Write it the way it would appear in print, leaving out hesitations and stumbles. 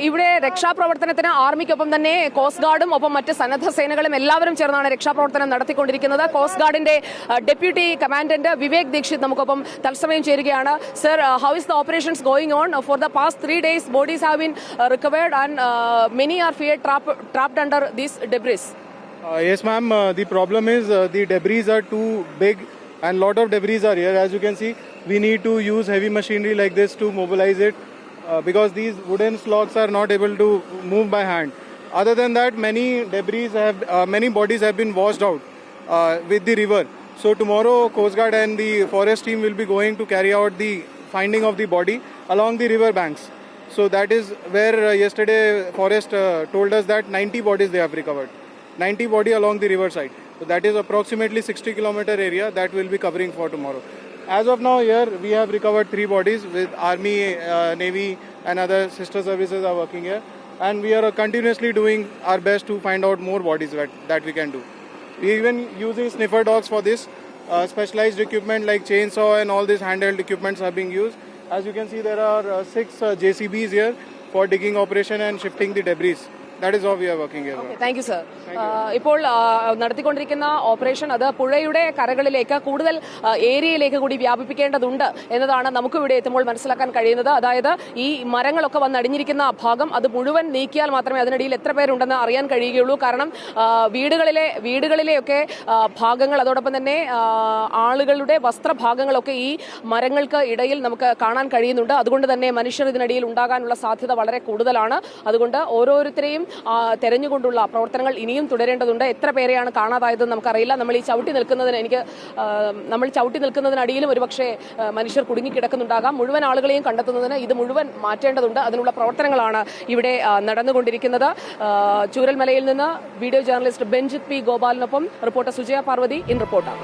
ഇവിടെ രക്ഷാപ്രവർത്തനത്തിന് ആർമിക്കൊപ്പം തന്നെ കോസ്റ്റ് ഗാർഡും ഒപ്പം മറ്റ് സന്നദ്ധ സേനകളും എല്ലാവരും ചേർന്നാണ് രക്ഷാപ്രവർത്തനം നടത്തിക്കൊണ്ടിരിക്കുന്നത്. കോസ്റ്റ് ഗാർഡിന്റെ ഡെപ്യൂട്ടി കമാൻഡന്റ് വിവേക് ദീക്ഷിത് നമുക്കൊപ്പം തത്സമയം ചേരുകയാണ്. Sir, how is the operations going on? For the past 3 days bodies have been recovered and many are feared trapped under these debris. Yes ma'am, the problem is the debris are too big and lot of debris are here. As you can see, we need to use heavy machinery like this to mobilize it because these wooden slogs are not able to move by hand. Other than that, many bodies have been washed out with the river. So tomorrow Coast Guard and the forest team will be going to carry out the finding of the body along the river banks. So that is where yesterday forest told us that 90 bodies they have recovered. 90 body along the river side. So that is approximately 60 kilometer area that will be covering for tomorrow. As of now here we have recovered 3 bodies with army, navy and other sister services are working here, and we are continuously doing our best to find out more bodies that we can do. We even using sniffer dogs for this. Specialized equipment like chainsaw and all these handheld equipments are being used. As you can see, there are 6 JCBs here for digging operation and shifting the debris. That is how we are working here. Okay, thank you, sir. ഇപ്പോൾ നടത്തിക്കൊണ്ടിരിക്കുന്ന operation അത് പുഴയുടെ കരകളിലേക്ക് കൂടുതൽ ഏരിയയിലേക്ക് കൂടി വ്യാപിപ്പിക്കേണ്ടതുണ്ട് എന്നതാണ് നമുക്ക് ഇവിടെ എത്തുമ്പോൾ മനസ്സിലാക്കാൻ കഴിയുന്നത്. അതായത് ഈ മരങ്ങളൊക്കെ വന്നടിഞ്ഞിരിക്കുന്ന ഭാഗം അത് മുഴുവൻ നീക്കിയാൽ മാത്രമേ അതിനിടയിൽ എത്ര പേരുണ്ടെന്ന് അറിയാൻ കഴിയുകയുള്ളൂ. കാരണം വീടുകളിലെയൊക്കെ ഭാഗങ്ങൾ, അതോടൊപ്പം തന്നെ ആളുകളുടെ വസ്ത്രഭാഗങ്ങളൊക്കെ ഈ മരങ്ങൾക്ക് ഇടയിൽ നമുക്ക് കാണാൻ കഴിയുന്നുണ്ട്. അതുകൊണ്ട് തന്നെ മനുഷ്യർ ഇതിനിടയിൽ ഉണ്ടാകാനുള്ള സാധ്യത വളരെ കൂടുതലാണ്. അതുകൊണ്ട് ഓരോരുത്തരെയും തെരഞ്ഞുകൊണ്ടുള്ള പ്രവർത്തനങ്ങൾ ഇനിയും തുടരേണ്ടതുണ്ട്. എത്ര പേരെയാണ് കാണാതായതെന്ന് നമുക്കറിയില്ല. നമ്മൾ ചവിട്ടി നിൽക്കുന്നതിനടിയിലും ഒരുപക്ഷെ മനുഷ്യർ കുടുങ്ങിക്കിടക്കുന്നുണ്ടാകാം. മുഴുവൻ ആളുകളെയും കണ്ടെത്തുന്നതിന് ഇത് മുഴുവൻ മാറ്റേണ്ടതുണ്ട്. അതിനുള്ള പ്രവർത്തനങ്ങളാണ് ഇവിടെ നടന്നുകൊണ്ടിരിക്കുന്നത്. ചൂരൽമലയിൽ നിന്ന് വീഡിയോ ജേർണലിസ്റ്റ് ബെഞ്ചിത് പി ഗോപാലിനൊപ്പം reporter Sujaya Parvathi in reporter.